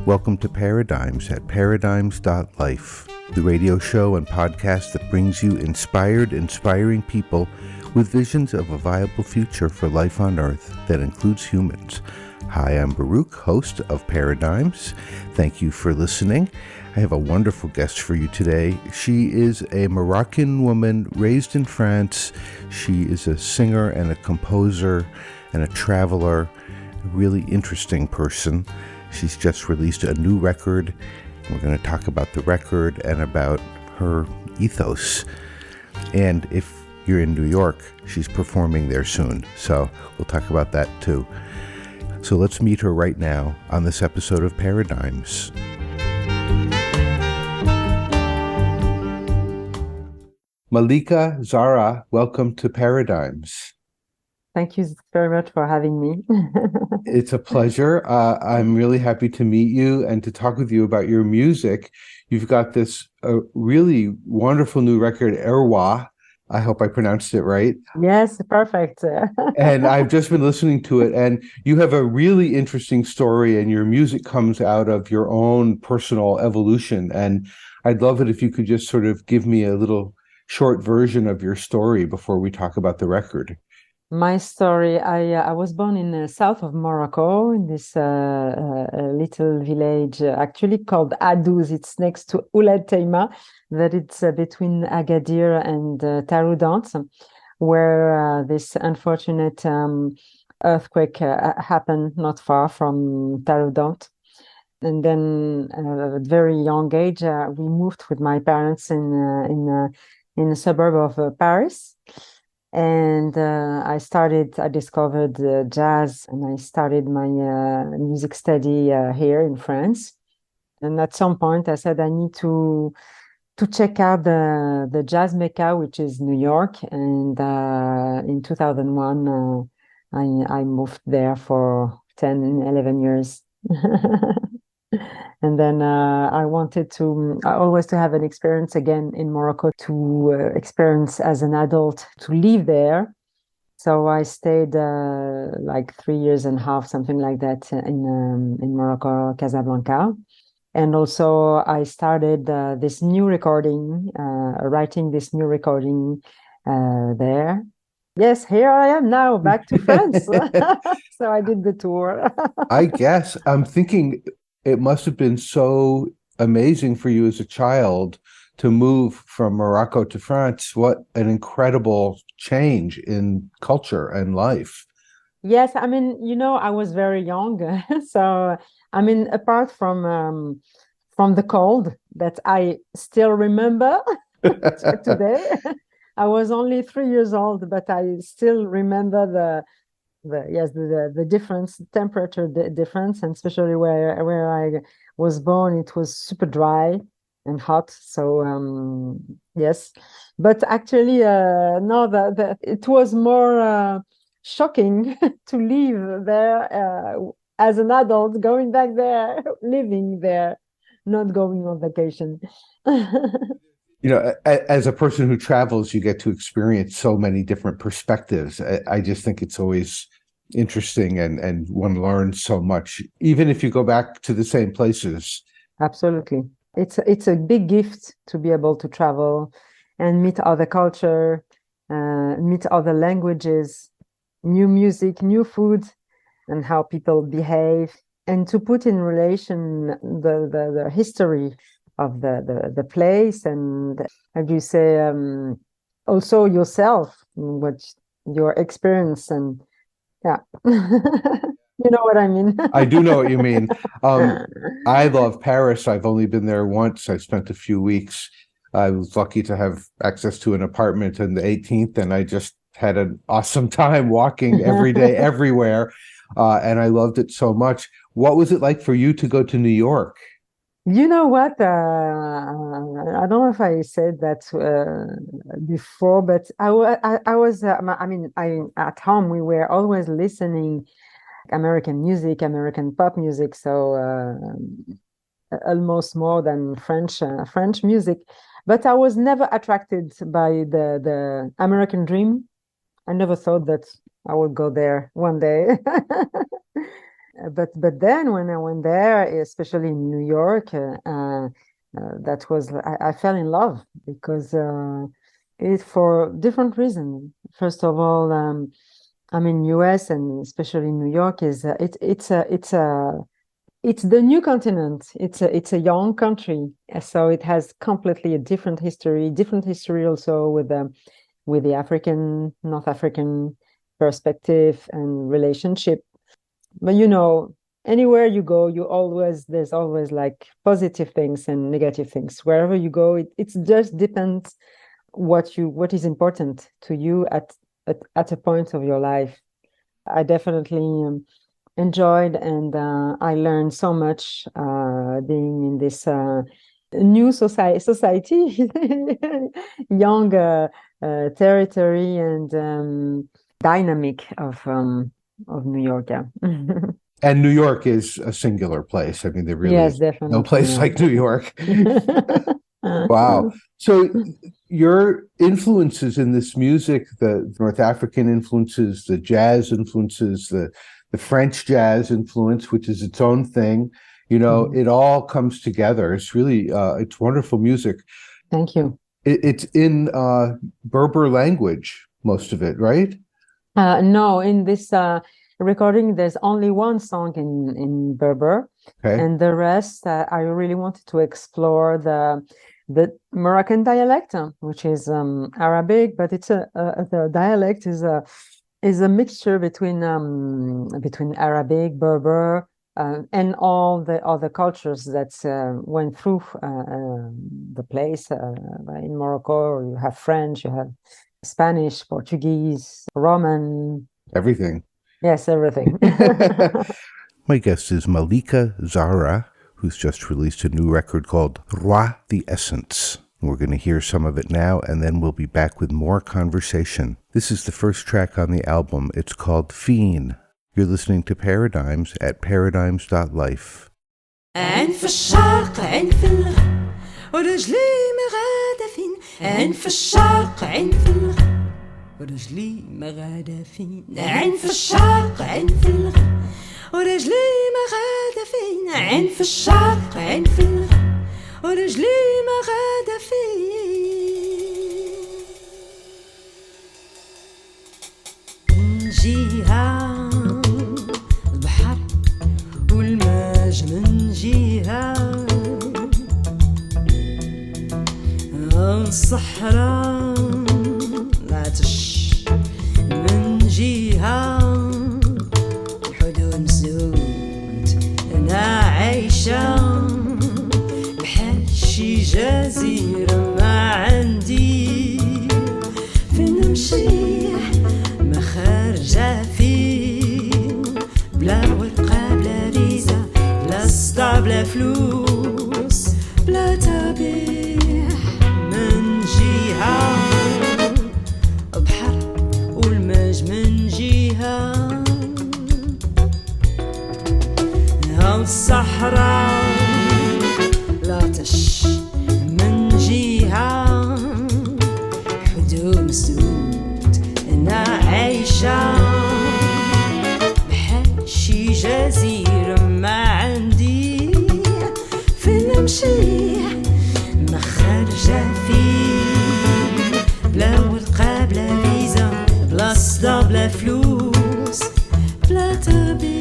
Welcome to Paradigms at paradigms.life, the radio show and podcast that brings you inspiring people with visions of a viable future for life on Earth that includes humans. Hi, I'm Baruch, host of Paradigms. Thank you for listening. I have a wonderful guest for you today. She is a Moroccan woman raised in France. She is a singer and a composer and a traveler, a really interesting person. She's just released a new record. We're going to talk about the record and about her ethos. And if you're in New York, she's performing there soon. So we'll talk about that too. So let's meet her right now on this episode of Paradigms. Malika Zarra, welcome to Paradigms. Thank you very much for having me. It's a pleasure. I'm really happy to meet you and to talk with you about your music. You've got this really wonderful new record, RWA. I hope I pronounced it right. Yes, perfect. And I've just been listening to it, and you have a really interesting story, and your music comes out of your own personal evolution. And I'd love it if you could just sort of give me a little short version of your story before we talk about the record. My story, I was born in the south of Morocco, in this little village actually called Adouz. It's next to Ouled Teima, that it's between Agadir and Taroudant, where this unfortunate earthquake happened not far from Taroudant. And then at a very young age, we moved with my parents in a suburb of Paris. And I discovered jazz, and I started my music study here in France. And at some point I said I need to check out the jazz mecca, which is New York. And in 2001, I moved there for 10, 11 years. And then I always to have an experience again in Morocco, to experience as an adult, to live there. So I stayed like 3.5 years, something like that, in Morocco, Casablanca. And also I started this new recording, writing this new recording there. Yes, here I am now, back to France. So I did the tour. I guess I'm thinking it must have been so amazing for you as a child to move from Morocco to France. What an incredible change in culture and life. Yes, I mean, I was very young. So, I mean, apart from the cold that I still remember today, I was only 3 years old, but I still remember the difference, temperature difference, and especially where I was born, it was super dry and hot. So yes, but actually no, it was more shocking to live there as an adult, going back there, living there, not going on vacation. As a person who travels, you get to experience so many different perspectives. I just think it's always interesting, and one learns so much, even if you go back to the same places. Absolutely. It's a big gift to be able to travel and meet other culture, meet other languages, new music, new food, and how people behave, and to put in relation the history of the place, and how do you say, also yourself, what your experience, and yeah. You know what I mean? I do know what you mean. I love Paris. I've only been there once. I spent a few weeks. I was lucky to have access to an apartment in the 18th, and I just had an awesome time walking every day, everywhere. And I loved it so much. What was it like for you to go to New York? You know what? I don't know if I said that before, but I was. At home we were always listening American music, American pop music, so almost more than French music. But I was never attracted by the American dream. I never thought that I would go there one day. but then when I went there, especially in New York, that was I fell in love because it for different reasons. First of all, I mean, U.S. and especially New York is it's the new continent. It's a young country, so it has completely a different history also with the African, North African perspective and relationship. But anywhere you go, there's always like positive things and negative things. Wherever you go, it just depends what is important to you at a point of your life. I definitely enjoyed, and I learned so much being in this new society, young territory and dynamic of New York. Yeah. And New York is a singular place. I mean, there really is no place like New York. Wow. So your influences in this music, the North African influences, the jazz influences, the French jazz influence, which is its own thing, it all comes together. It's really, it's wonderful music. Thank you. It's in Berber language, most of it, right? No, in this recording, there's only one song in Berber, okay. And the rest, I really wanted to explore the Moroccan dialect, which is Arabic, but it's the dialect is a mixture between Arabic, Berber, and all the other cultures that went through the place. In Morocco, you have French, you have Spanish, Portuguese, Roman. Everything. Yes, everything. My guest is Malika Zarra, who's just released a new record called RWA, The Essence. We're going to hear some of it now, and then we'll be back with more conversation. This is the first track on the album. It's called Fiend. You're listening to Paradigms at paradigms.life. عين في الشرق عين في الغرب ورجلي مغادة فين عين في الشرق عين في الغرب ورجلي مغادة فين عين في الشرق عين في الغرب ورجلي مغادة فين عين في الشرق عين في الغرب ورجلي مغادة فين جيها البحر والماج من جيها الصحراء العطش من جيها الحدود مسدود أنا عايشة بحال شي جزيرة ما عندي فين نمشي ما خارجة فين بلا ورقة بلا فيزا بلا صداع بلا فلوس بلا تبيع من جهة بحر والماج من جهة الصحراء العطش من جهة حدود مسدود أنا عايشة بحال شي جزيرة ما عندي فين نمشي ما خارجة فيه بلا ورقة بلا فيزا بلا صدا بلا فلوس بلا تبيع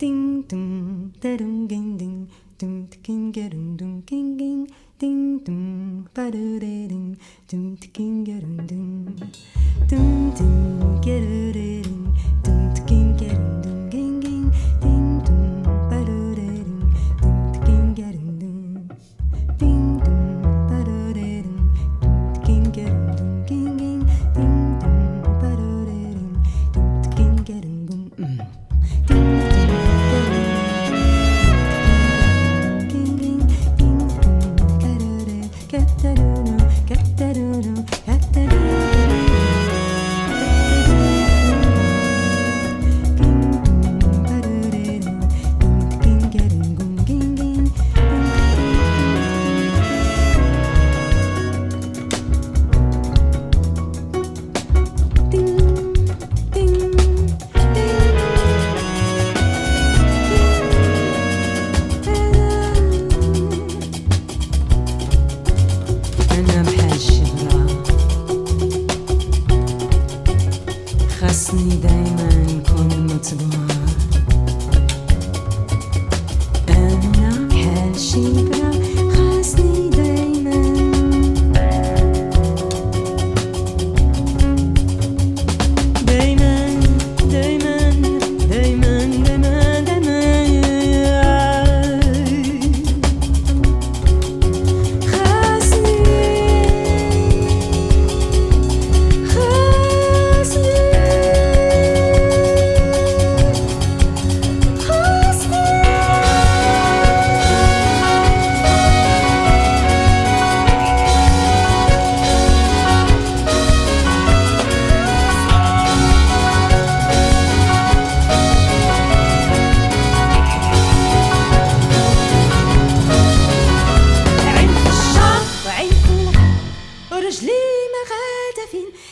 ding dum da dum ging ding dum king dum dum king ging ding dum ba do ding dum king dum dum dum dum get it dum king dum ging ging ding dum ba do ding dum king dum ding dum ba do ding dum king dum ging ging ding dum ba do ding dum king dum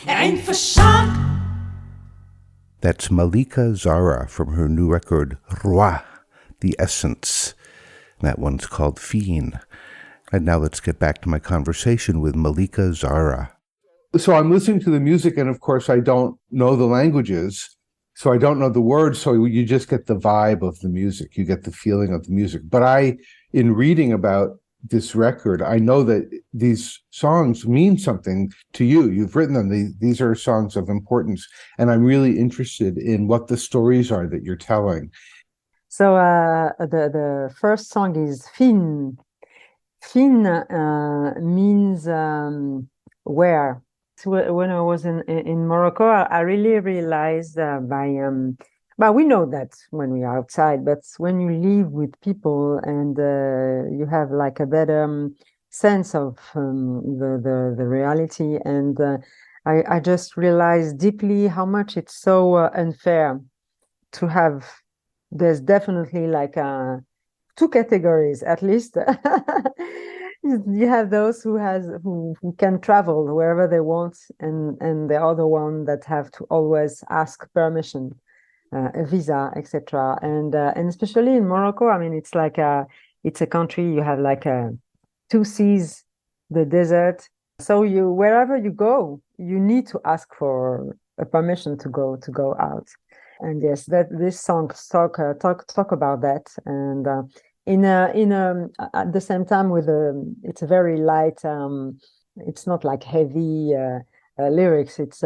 عين في الشعر. That's Malika Zarra from her new record, RWA, The Essence. That one's called Fiend. And now let's get back to my conversation with Malika Zarra. So I'm listening to the music, and of course I don't know the languages, so I don't know the words, so you just get the vibe of the music. You get the feeling of the music. But in reading about this record, I know that these songs mean something to you. You've written them. These are songs of importance, and I'm really interested in what the stories are that you're telling. So the first song is Fin. Fin means where. So when I was in Morocco, I really realized but we know that when we are outside, but when you live with people and you have like a better sense of the reality, and I just realized deeply how much it's so unfair to have. There's definitely like two categories at least. You have those who can travel wherever they want, and the other one that have to always ask permission, a visa, etc. And especially in Morocco, I mean, it's like it's a country. You have like two seas, the desert. So wherever you go, you need to ask for a permission to go out. And yes, that this song talk about that, and at the same time with it's a very light. It's not like heavy lyrics. It's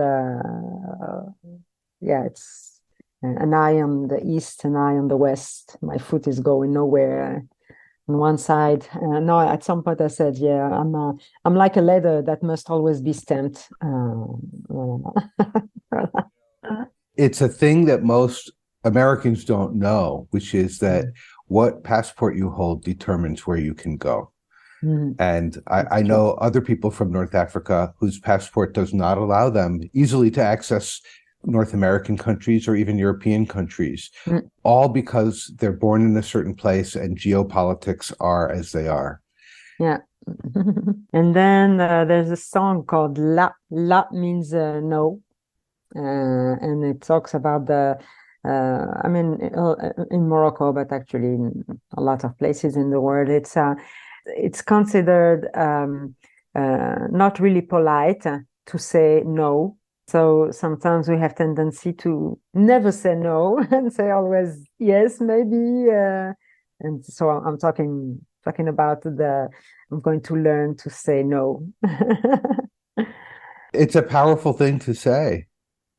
it's an eye on the east, an eye on the west. My foot is going nowhere. On one side, no. At some point, I said, "Yeah, I'm like a letter that must always be stamped." It's a thing that most Americans don't know, which is that what passport you hold determines where you can go. Mm-hmm. And I know other people from North Africa whose passport does not allow them easily to access North American countries or even European countries, all because they're born in a certain place and geopolitics are as they are. Yeah. And then there's a song called La. La means no. And it talks about in Morocco, but actually in a lot of places in the world, it's considered not really polite to say no. So sometimes we have tendency to never say no and say always yes, maybe. And so I'm talking about I'm going to learn to say no. It's a powerful thing to say.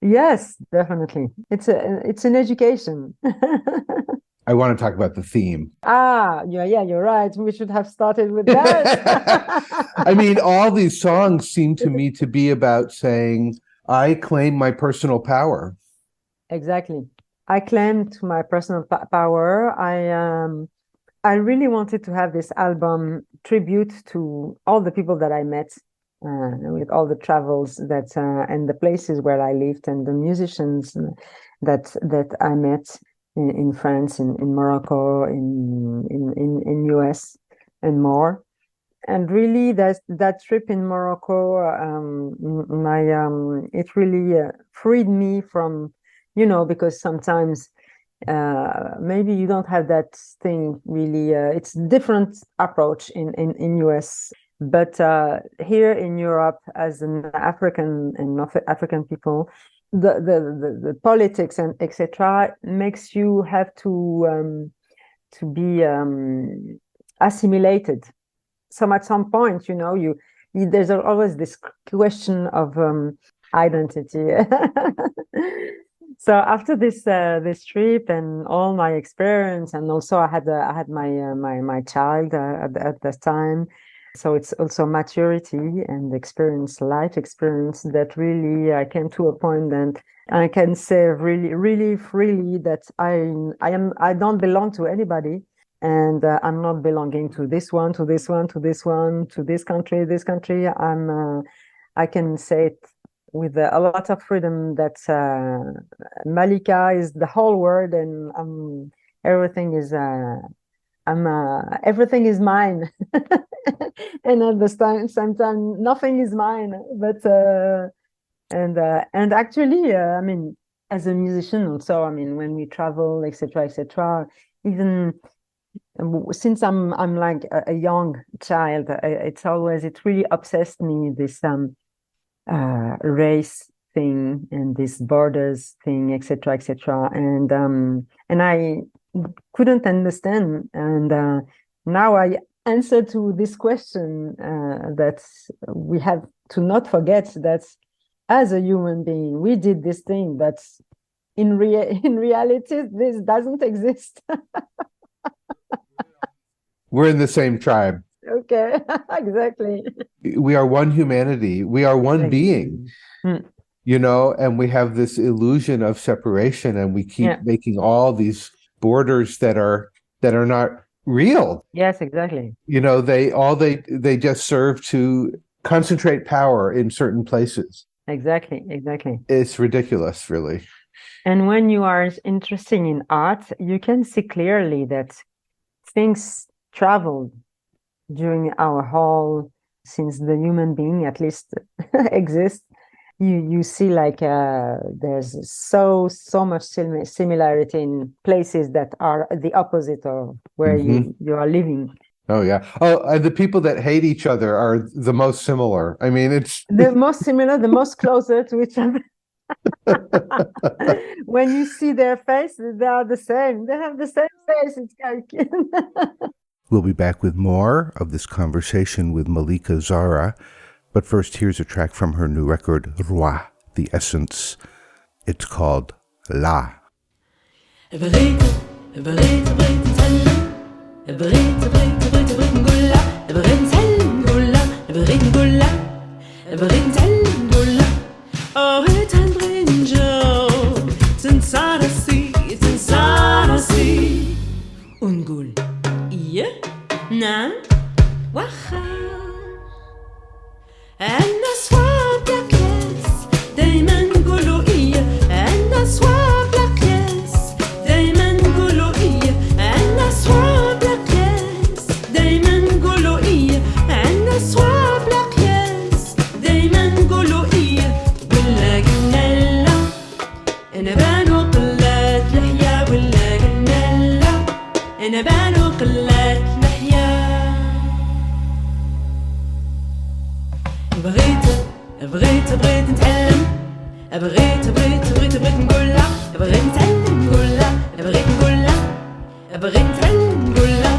Yes, definitely. It's an education. I want to talk about the theme. Yeah, you're right. We should have started with that. I mean, all these songs seem to me to be about saying, I claim my personal power. Exactly. I claimed my personal power. I really wanted to have this album tribute to all the people that I met. With all the travels and the places where I lived and the musicians that I met in France, in Morocco, in US and more. And really that trip in Morocco, it really freed me from, because sometimes maybe you don't have that thing really. It's different approach in US. But here in Europe, as an African and North African people, the politics and etc. makes you have to be assimilated. So at some point, there's always this question of identity. So after this trip and all my experience, and also I had my child at that time. So it's also maturity and life experience that really I came to a point that I can say really, really freely that I don't belong to anybody, and I'm not belonging to this one, to this one, to this one, to this country. I can say it with a lot of freedom that Malika is the whole world, and everything is. Everything is mine, and at the same time, nothing is mine. But And actually, I mean, as a musician also, I mean, when we travel, etc., even since I'm like a young child, it really obsessed me, this race thing and this borders thing, etc., and I couldn't understand, and now I answer to this question, that we have to not forget that as a human being we did this thing, but in reality this doesn't exist. We're in the same tribe. Okay. Exactly. We are one humanity. We are one being, you know, and we have this illusion of separation, and we keep making all these borders that are not real. Yes, exactly. You know, they just serve to concentrate power in certain places. Exactly. It's ridiculous, really. And when you are interested in art, you can see clearly that things traveled during our whole, since the human being at least exists. You see, like, there's so much similarity in places that are the opposite of where you are living. Oh yeah. Oh, and the people that hate each other are the most similar. I mean, it's the most similar, the most closer to each other. When you see their face, they are the same. They have the same face. It's like We'll be back with more of this conversation with Malika Zarra, but first here's a track from her new record, RWA, The Essence. It's called La. ونقول إيه نعم وخا عنا صواب لقياس دايما نقولوا إيه عنا صواب لقياس دايما نقولوا إيه عنا صواب لقياس دايما نقولوا إيه عنا صواب لقياس دايما نقولوا إيه ولا قلنا لا أنا بانو قلات لحيا ولا قلنا لا أنا بانو قلات لحيا بغيت نتعلم بغيت نقول لا بغيت نتعلم نقول لا بغيت نقول لا بغيت نتعلم نقول لا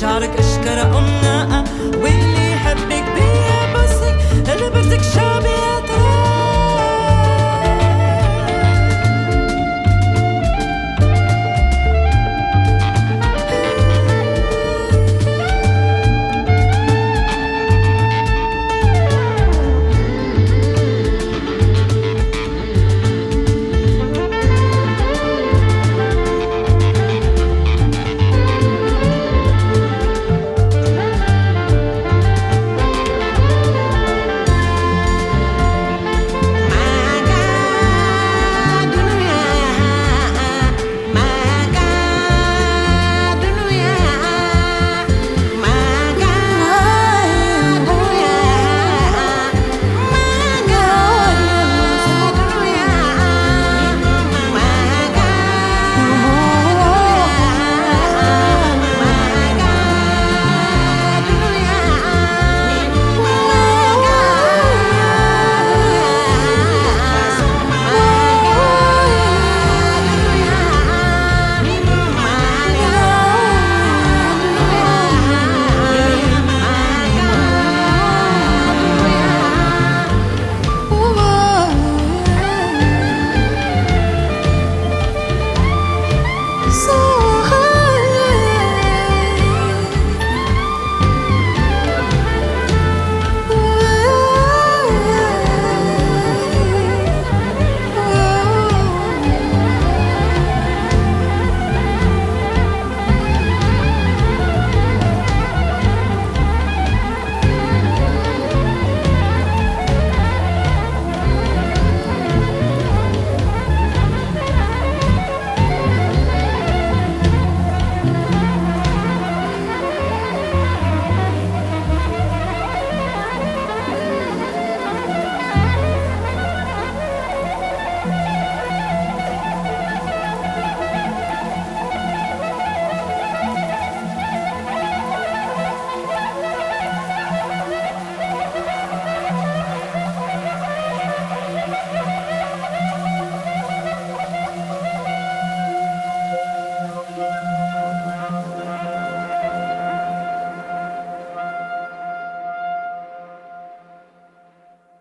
شعرك أشكر أمنا واللي يحبك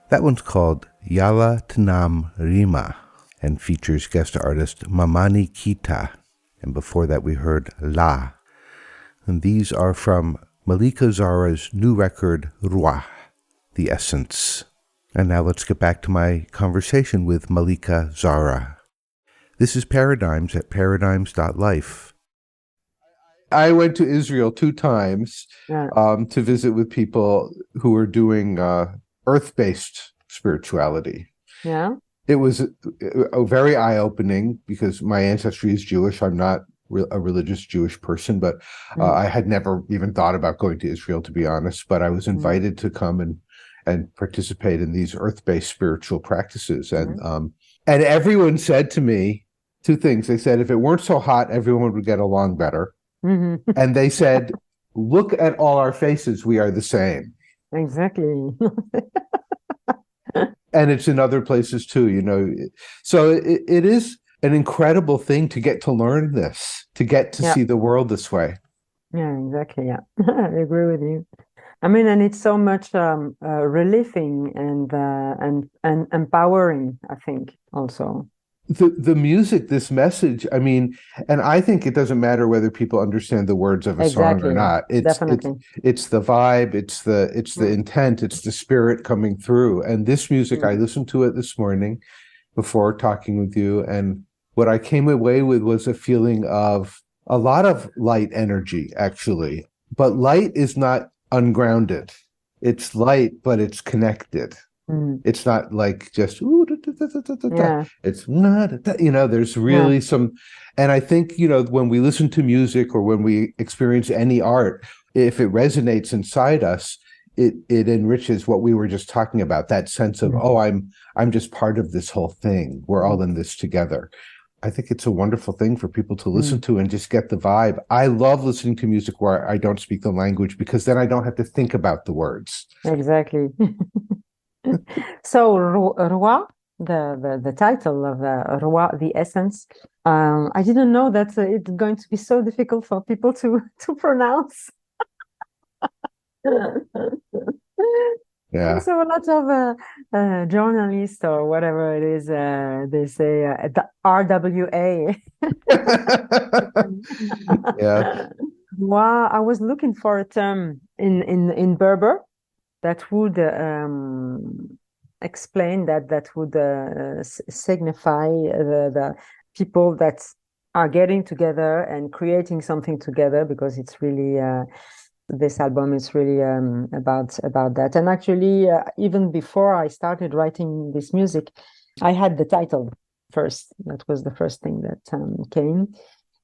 That one's called Yala Tanam Rima and features guest artist Mamani Kita. And before that we heard La. And these are from Malika Zarra's new record, RWA, The Essence. And now let's get back to my conversation with Malika Zarra. This is Paradigms at paradigms.life. I went to Israel 2 times to visit with people who were doing earth-based spirituality. Yeah. It was very eye-opening because my ancestry is Jewish. I'm not a religious Jewish person, but I had never even thought about going to Israel, to be honest. But I was invited to come and participate in these earth-based spiritual practices. And everyone said to me 2 things. They said, if it weren't so hot, everyone would get along better. Mm-hmm. And they said, look at all our faces. We are the same. Exactly. And it's in other places too, you know. So it is an incredible thing to get to learn this, to get to see the world this way. Yeah, exactly. Yeah, I agree with you. I mean, and it's so much relieving and empowering, I think, also. The music, this message, I mean, and I think it doesn't matter whether people understand the words of a song or not. It's the vibe, it's the intent, it's the spirit coming through. And this music, I listened to it this morning before talking with you, and what I came away with was a feeling of a lot of light energy, actually. But light is not ungrounded. It's light, but it's connected. It's not like just it's not, you know, there's really some, and I think, you know, when we listen to music or when we experience any art, if it resonates inside us, it enriches what we were just talking about, that sense of, oh, I'm just part of this whole thing. We're all in this together. I think it's a wonderful thing for people to listen to and just get the vibe. I love listening to music where I don't speak the language, because then I don't have to think about the words. Exactly. So RWA, the title of RWA, The Essence, I didn't know that it's going to be so difficult for people to pronounce. Yeah. So a lot of journalists or whatever it is, they say the RWA. Yeah. Well, I was looking for a term in Berber that would explain that would signify the people that are getting together and creating something together, because it's really this album is really about that. And actually, even before I started writing this music, I had the title first. That was the first thing that came,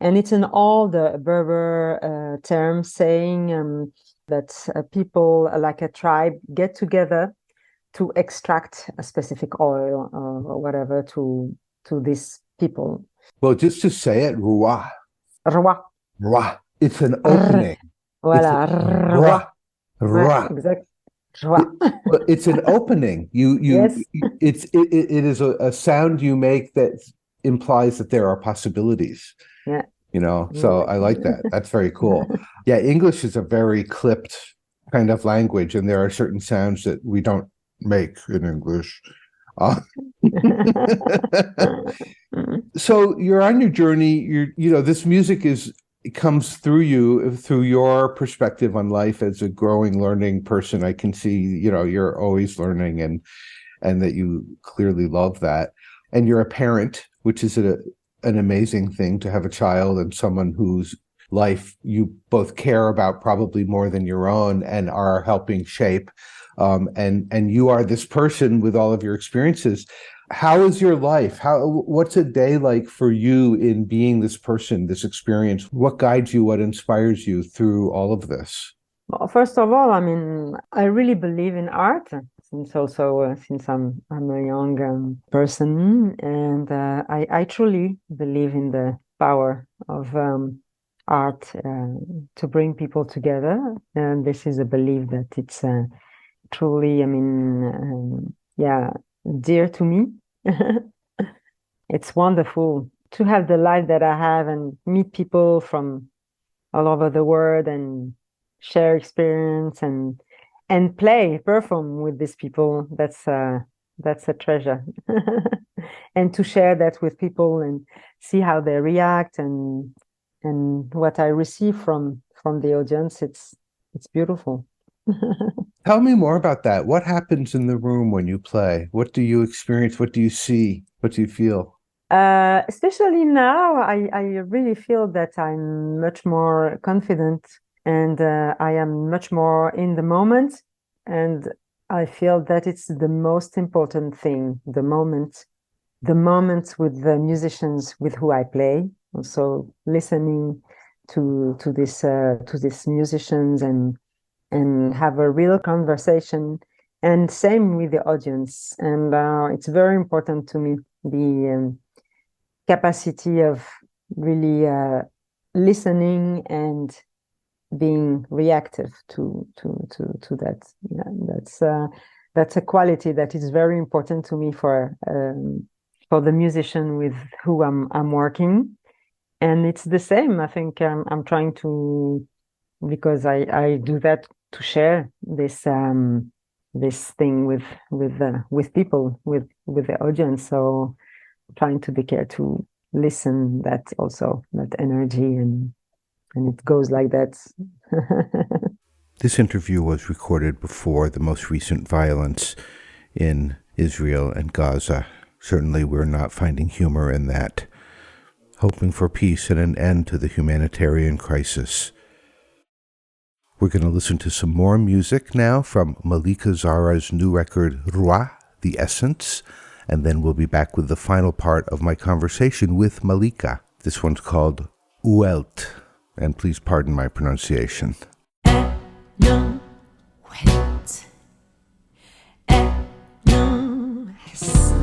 and it's in all the Berber terms saying that people, like a tribe, get together to extract a specific oil or whatever to these people. Well, just to say it, RWA. RWA. RWA. It's an opening. Voilà. RWA. RWA. Exactly. It's an opening. Yes. It is a sound you make that implies that there are possibilities. Yeah. You know, so I like that. That's very cool. Yeah, English is a very clipped kind of language, and there are certain sounds that we don't make in English. So you're on your journey. You know, this music it comes through you, through your perspective on life as a growing, learning person. I can see, you know, you're always learning, and that you clearly love that. And you're a parent, which is an amazing thing, to have a child and someone whose life you both care about probably more than your own and are helping shape. And you are this person with all of your experiences. How is your life? What's a day like for you in being this person, this experience? What guides you? What inspires you through all of this? Well, first of all, I mean, I really believe in art. Since I'm a young person, and I truly believe in the power of art to bring people together. And this is a belief that it's truly, I mean, dear to me. It's wonderful to have the life that I have and meet people from all over the world and share experience and and perform with these people. That's a treasure. And to share that with people and see how they react and what I receive from the audience, it's beautiful. Tell me more about that. What happens in the room when you play? What do you experience? What do you see? What do you feel? Especially now, I really feel that I'm much more confident and I am much more in the moment. And I feel that it's the most important thing, the moment with the musicians with who I play. Also listening to these musicians and have a real conversation, and same with the audience. And it's very important to me, the capacity of really listening and being reactive to that. Yeah, that's a quality that is very important to me for the musician with who I'm working. And it's the same. I think I'm trying to, because I do that to share this thing with people, with the audience. So trying to be care to listen that energy, and it goes like that. This interview was recorded before the most recent violence in Israel and Gaza. Certainly we're not finding humor in that. Hoping for peace and an end to the humanitarian crisis. We're going to listen to some more music now from Malika Zarra's new record, RWA, The Essence, and then we'll be back with the final part of my conversation with Malika. This one's called Uelt, and please pardon my pronunciation. No, wait. No, hasn't.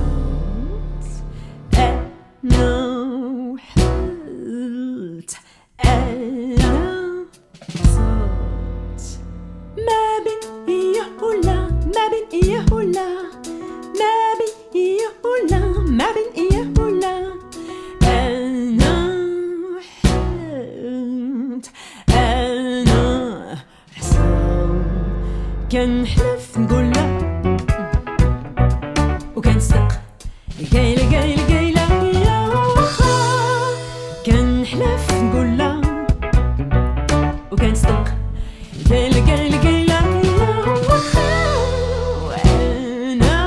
No, held. No, صوت. ما بين إيه ولا ما بين إيه ولا ما بين إيه ولا ما بين إيه ولا أنا حلت أنا حصل كنحلف نقول لا وكنصدق قايلة قايلة قايلة يا واخا كنحلف نقول لا وكنصدق قايلة قايلة قايلة يا واخا وأنا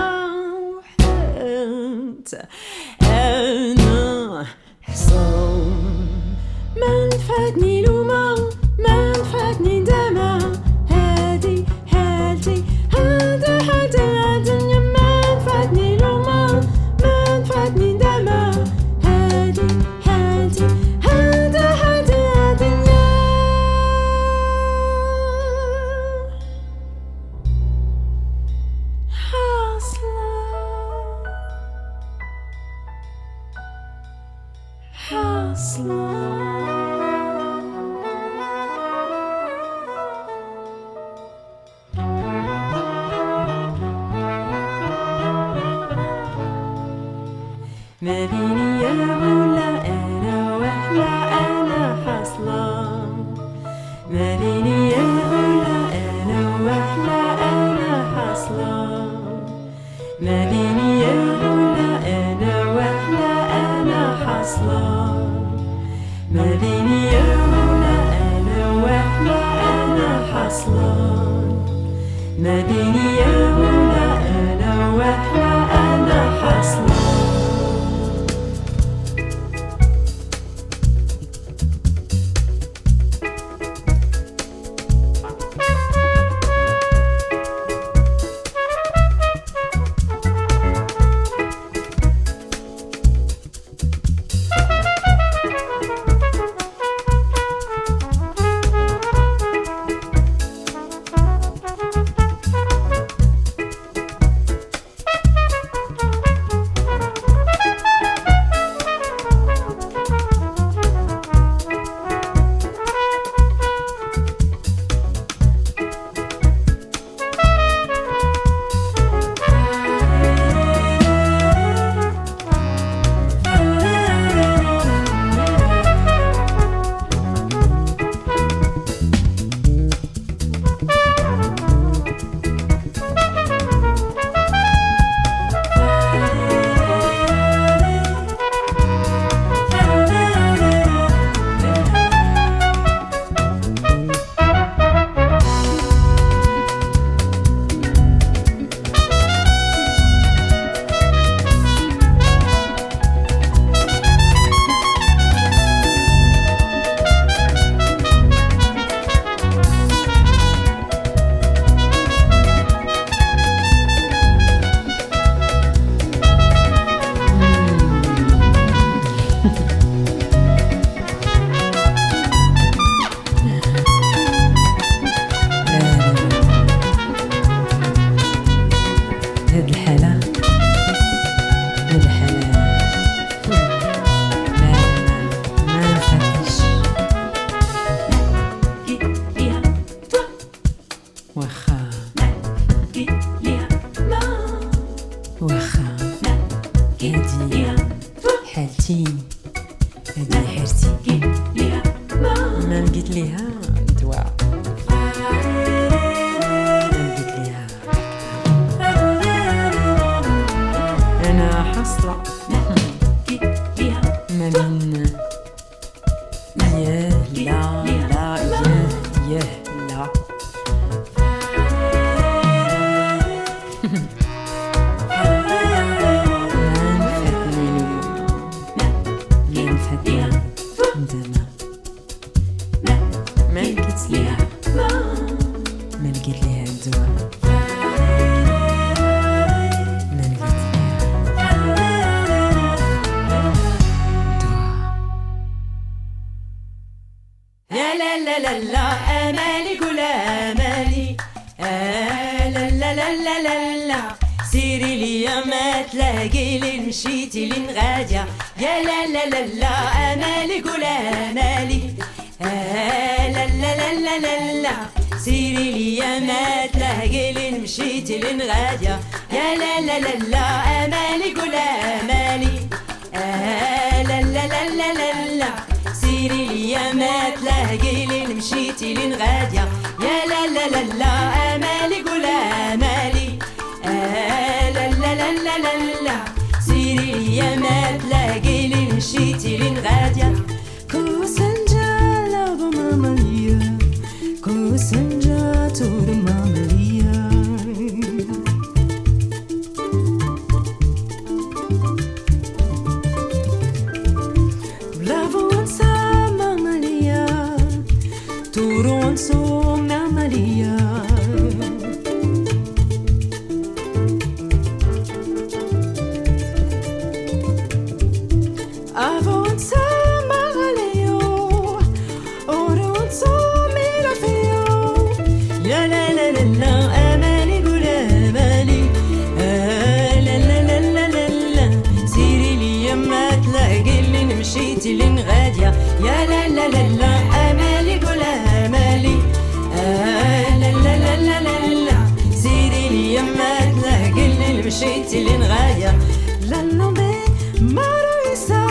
وحدت أنا حصل ما نفاتني لوما ما نفاتني ندامة هادي حالتي هذا الدنيا ما نفاتني لوما ما نفاتني ندامة هادي حالتي هذا الدنيا ما بيني يا ولا أنا ولا أنا حاصلة ما بيني يا ولا أنا ولا أنا حاصلة ما بيني يا ولا أنا ولا أنا حاصلة ما بيني يا ولا أنا ولا أنا حاصلة ما بيني يا ولا أنا ولا أنا حاصلة أنا حيرتي قلت ليها ما لقيت ليها دواء ما لقيت ليها أنا حاصلة قلت ليها ما بين ياه لا لا ياه لا ما نفاتني دابا ما لقيت ليها ما لقيت ليها الدواء ما لقيت يا لا لا لا لا امالي قول امالي لا لا لا لا لا لا سيري ليا ما تلاقي لي مشيتي لين غادية يا لا لا لا لا امالي قول امالي لا لا لا لا لا لا سيري ليا ما تلاقي لي مشيتي لين غادية يا لا لا لا لا امالي قول امالي لا لا لا لا لا لا سيري ليا ما تلاقي لين مشيتي لين غادية يا لا لا لا لا امالي قول امالي لا لا لا لا لا لا سيري ليا ما تلاقي لين مشيتي لين غادية كوسنجا لابو ماما ليا كوسنجا تور ماما ليا Toronto, Maria. Avanza Magaleo, Oronto, Mirafeo. Ya la la la la, amali gula amali. La la la la la la. سيري لي ما تلاقي لين مشيتي لين غادية. يا لا لا لا لا, amali gula amali. لا لا لا لا لا لا. سيري لي ما تلاقي لين مشيتي لين غادية. لا نوبي مارويسا.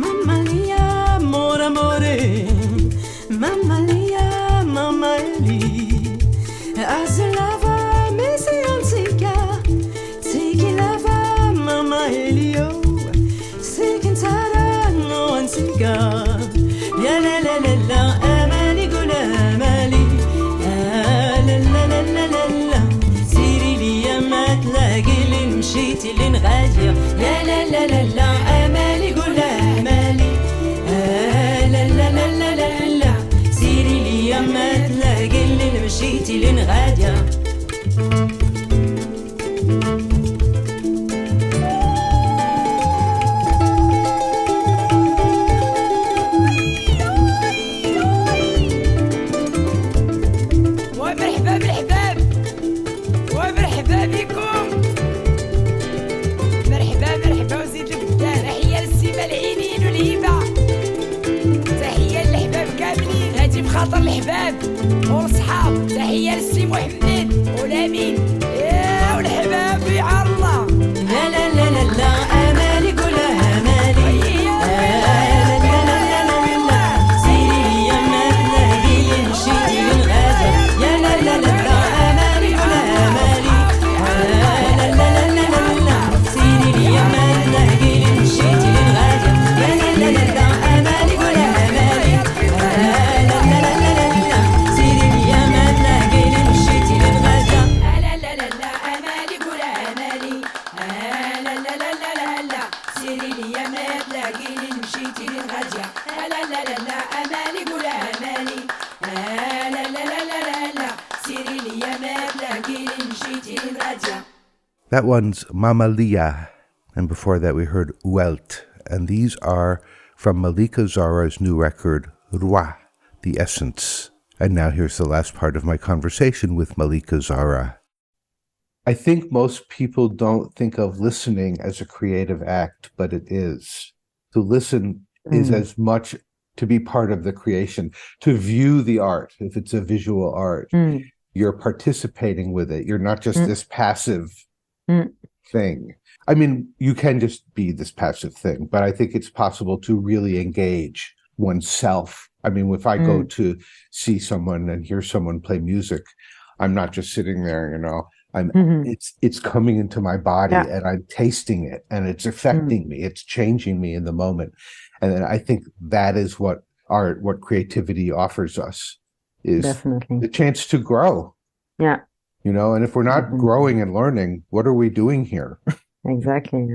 Mamma mia, amore, amore. Mamma mia, mamma Eli. Azulava, Messi antica. Tiki lava, mamma Elio. Sikintara, no antica. Ya la la la la, amali gula amali. La la la la la la. سيري ليا ما تلاقي لين مشيتي لين غادية. يا لا لا لا لا, امالي قول امالي. لا لا لا لا لا لا. سيري ليا ما تلاقي لين مشيتي لين غادية. ومرحبا بالحباب ومرحبا بكم. مرحبا مرحبا وزيد القدام. تحية للسيمة العينين والهيبة. تحية للحباب كاملين. هاتي بخاطر الحباب والصحاب. تحية للسي محمد والامين والحباب في الله. لا لا لا لا لا, امالي قول امالي. لا لا لا لا لا. سيري ليا ما تلاقي لين مشيتي لين غادية. يا لا لا لا لا, امالي قول امالي. لا لا لا لا لا. سيري ليا ما تلاقي لين مشيتي لين غادية. يا لا لا لا لا, امالي قول امالي. لا لا لا لا لا. سيري ليا ما تلاقي لين مشيتي لين غادية. لا لا لا لا, امالي قول امالي. لا لا لا لا لا. سيري ليا ما تلاقي لين مشيتي لين غادية. لا لا لا لا, امالي قول امالي. لا لا لا لا لا. سيري ليا ما تلاقي لين مشيتي لين غادية. That one's Mama Lia, and before that we heard Welt, and these are from Malika Zarra's new record, RWA, The Essence. And now here's the last part of my conversation with Malika Zarra. I think most people don't think of listening as a creative act, but it is. To listen is as much to be part of the creation, to view the art, if it's a visual art. You're participating with it. You're not just this passive thing. I mean, you can just be this passive thing, but I think it's possible to really engage oneself. I mean, if I go to see someone and hear someone play music, I'm not just sitting there, it's coming into my body and I'm tasting it and it's affecting me. It's changing me in the moment. And then I think that is what art, what creativity offers us, is Definitely the chance to grow. Yeah. And if we're not growing and learning, what are we doing here? Exactly.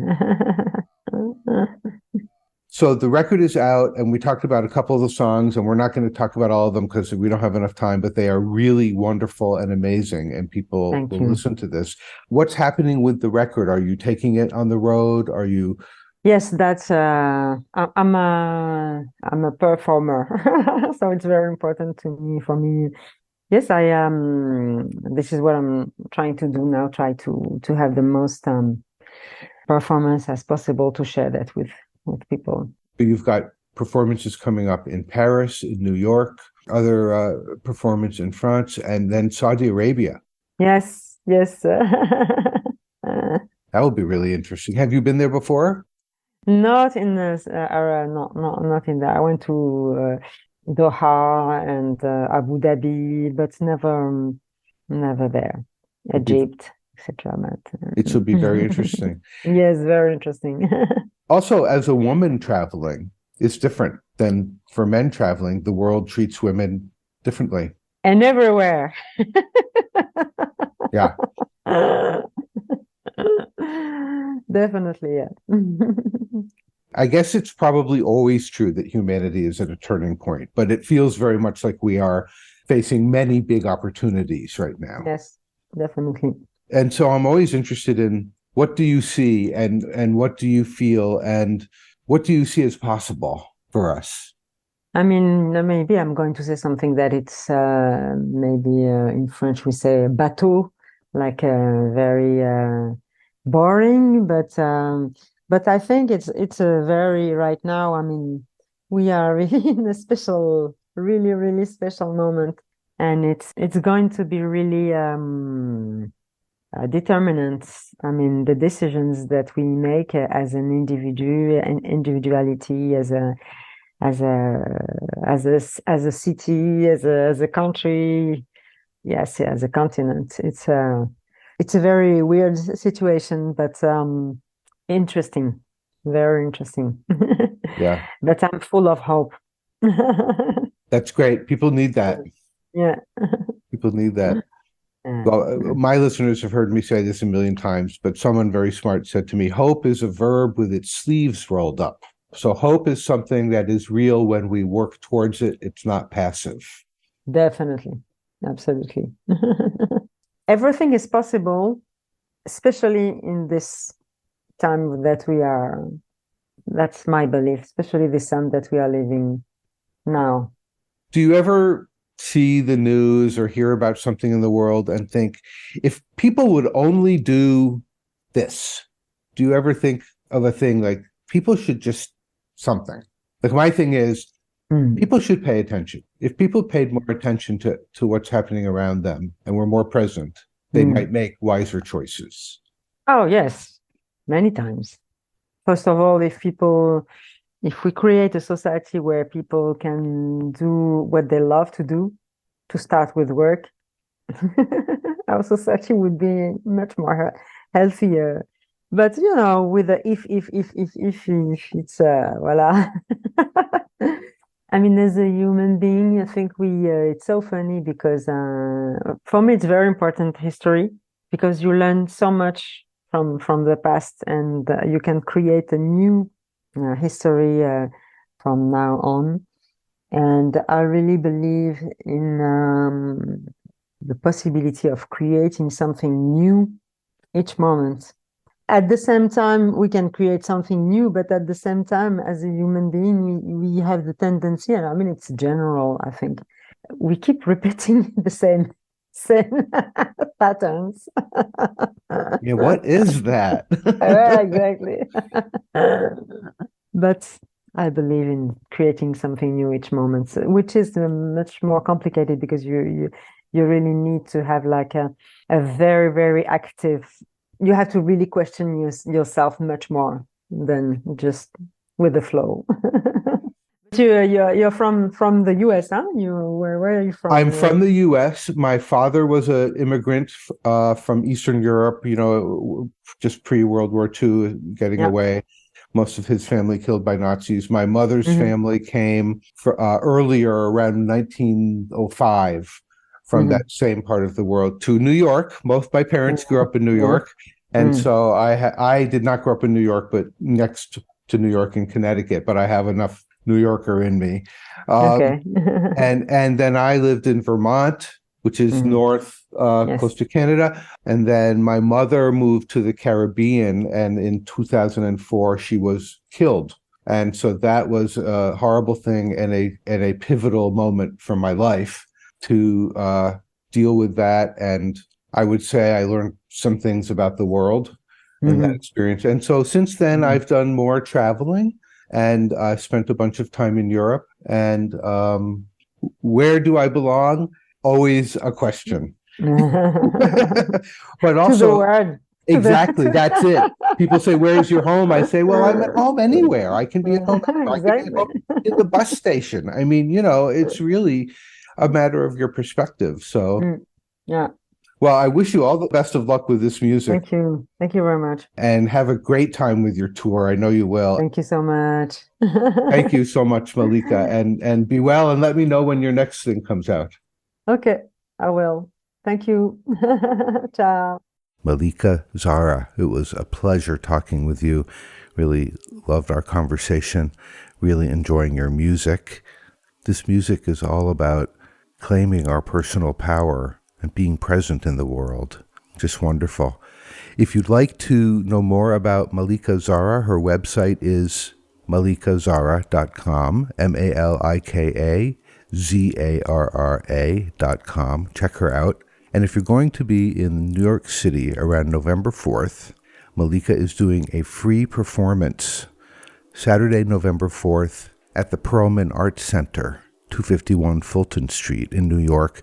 So the record is out, and we talked about a couple of the songs, and we're not going to talk about all of them because we don't have enough time, but they are really wonderful and amazing, and people will listen to this. What's happening with the record? Are you taking it on the road? Are you... Yes, that's I'm a performer, so it's very important for me. Yes, I this is what I'm trying to do now, try to have the most performance as possible to share that with people. You've got performances coming up in Paris, in New York, other performance in France, and then Saudi Arabia. Yes. That will be really interesting. Have you been there before? Not in this area, not in there. I went to Doha and Abu Dhabi, but never there. Egypt, etc. It should be very interesting. Yes, very interesting. Also, as a woman traveling, it's different than for men traveling. The world treats women differently. And everywhere. Yeah. Definitely, yeah. I guess it's probably always true that humanity is at a turning point, but it feels very much like we are facing many big opportunities right now. Yes, definitely. And so I'm always interested in, what do you see and what do you feel and what do you see as possible for us? I mean, maybe I'm going to say something that it's maybe in French we say bateau, like very boring, but I think it's a very, right now, I mean, we are really in a special, really, really special moment, and it's going to be really determinants. I mean, the decisions that we make as an individual and individuality, as a city, as a country, yes, as a continent. It's a very weird situation, but interesting, very interesting. Yeah. But I'm full of hope. That's great. People need that. Yeah. People need that. Well, my listeners have heard me say this a million times, but someone very smart said to me, hope is a verb with its sleeves rolled up. So hope is something that is real when we work towards it. It's not passive. Definitely. Absolutely. Everything is possible, especially in this time that we are. That's my belief, especially this time that we are living now. Do you ever see the news or hear about something in the world and think, if people would only do this? Do you ever think of a thing like, people should just something? Like, my thing is, people should pay attention. If people paid more attention to what's happening around them and were more present, they might make wiser choices. Oh, yes, many times. First of all, if we create a society where people can do what they love to do, to start with work, our society would be much more healthier. But with the if it's voila. I mean, as a human being, I think it's so funny because for me it's very important history, because you learn so much from the past, and you can create a new history from now on. And I really believe in the possibility of creating something new each moment. At the same time, we can create something new, but at the same time, as a human being, we have the tendency, and I mean, it's general, I think, we keep repeating the same patterns. Yeah, what is that? Yeah, exactly. But I believe in creating something new each moment, which is much more complicated, because you really need to have like a very, very active you have to really question yourself much more than just with the flow. You're from the US, huh? Where are you from? I'm from the U.S. My father was an immigrant from Eastern Europe, just pre-World War II, getting away. Most of his family killed by Nazis. My mother's family came earlier, around 1905, from that same part of the world to New York. Both my parents grew up in New York. And so I did not grow up in New York, but next to New York in Connecticut, but I have enough New Yorker in me. Okay. and then I lived in Vermont, which is north, close to Canada. And then my mother moved to the Caribbean, and in 2004, she was killed. And so that was a horrible thing and a pivotal moment for my life to deal with that. And I would say I learned some things about the world in that experience. And so since then, I've done more traveling, and I spent a bunch of time in Europe. And where do I belong? Always a question. But also, to the word. Exactly, that's it. People say, "Where's your home?" I say, "Well, I'm at home anywhere. I can be at home. I can be at home in the bus station." I mean, it's really a matter of your perspective. So, yeah. Well, I wish you all the best of luck with this music. Thank you. Thank you very much. And have a great time with your tour. I know you will. Thank you so much. Thank you so much, Malika. And be well, and let me know when your next thing comes out. Okay, I will. Thank you. Ciao. Malika Zarra, it was a pleasure talking with you. Really loved our conversation. Really enjoying your music. This music is all about claiming our personal power and being present in the world. Just wonderful. If you'd like to know more about Malika Zarra, her website is malikazarra.com, MALIKAZARRA.com. Check her out. And if you're going to be in New York City around November 4th, Malika is doing a free performance Saturday, November 4th at the Perelman Arts Center, 251 Fulton St in New York.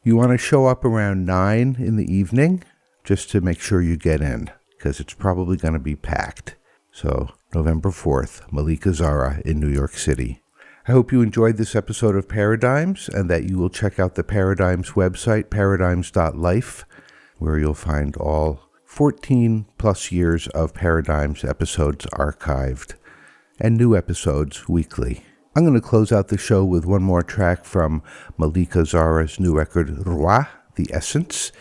You want to show up around 9 in the evening just to make sure you get in, because it's probably going to be packed. So November 4th, Malika Zarra in New York City. I hope you enjoyed this episode of Paradigms and that you will check out the Paradigms website, paradigms.life, where you'll find all 14 plus years of Paradigms episodes archived and new episodes weekly. I'm going to close out the show with one more track from Malika Zarra's new record, RWA, The Essence.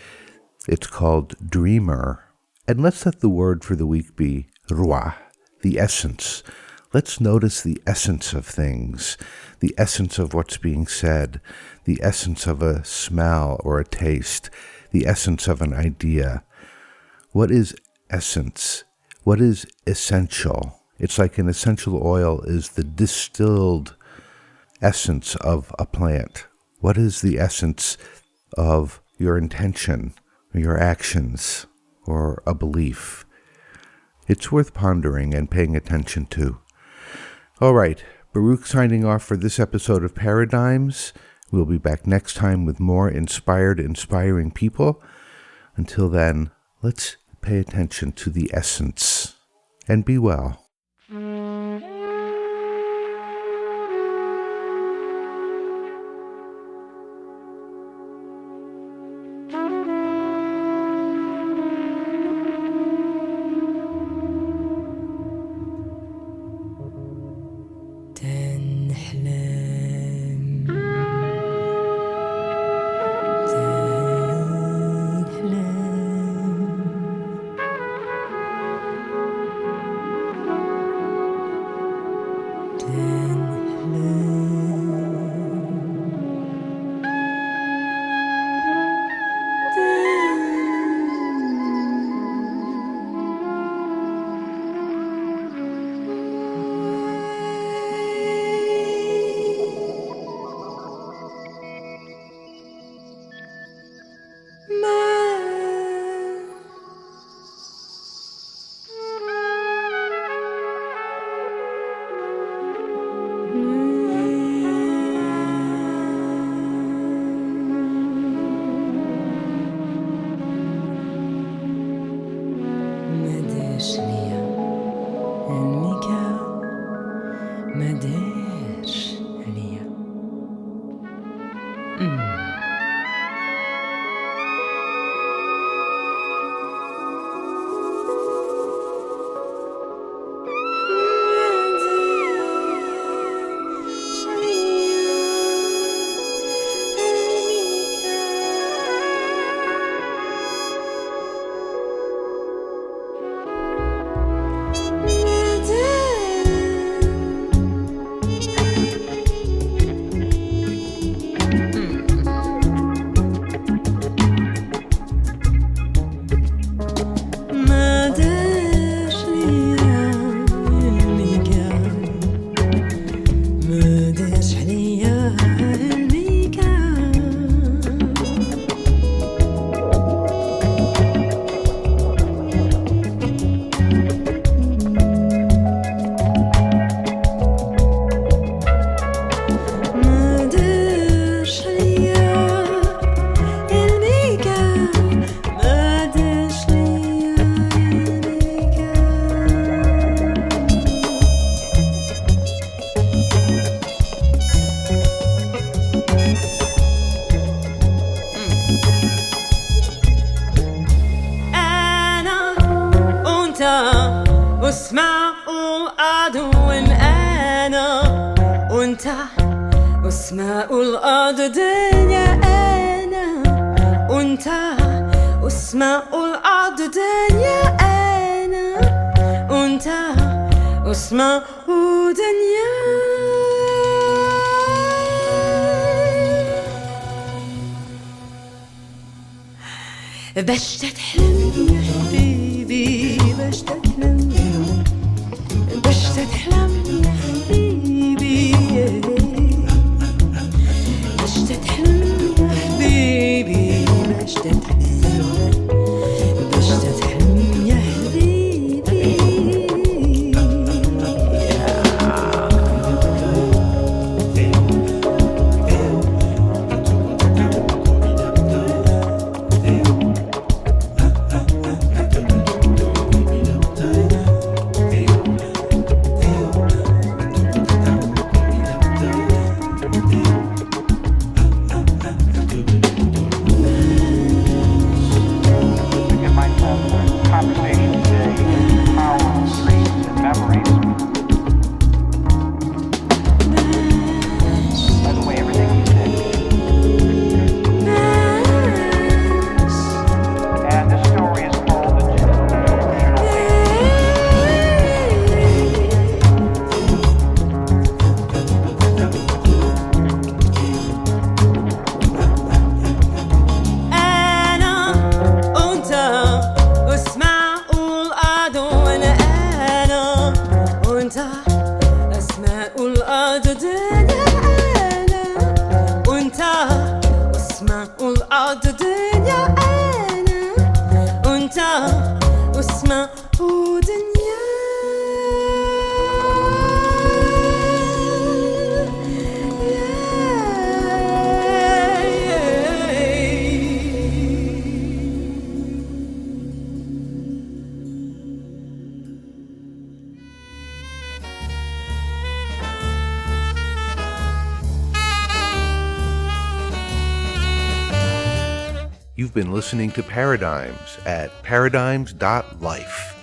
It's called Dreamer. And let's let the word for the week be RWA, the essence. Let's notice the essence of things, the essence of what's being said, the essence of a smell or a taste, the essence of an idea. What is essence? What is essential? It's like an essential oil is the distilled essence of a plant. What is the essence of your intention, or your actions, or a belief? It's worth pondering and paying attention to. All right, Baruch signing off for this episode of Paradigms. We'll be back next time with more inspiring people. Until then, let's pay attention to the essence and be well. ما دارش عليا أسماء الأرض دنيا أنا وأنت أسماء الأرض دنيا أنا وأنت أسماء دنيا باش تتحلم يا حبيبي باش تتحلم باش تتحلم يا حبيبي باش تتحلم يا حبيبي باش تتحلم باش تتحلم يا حبيبي You've been listening to Paradigms at paradigms.life.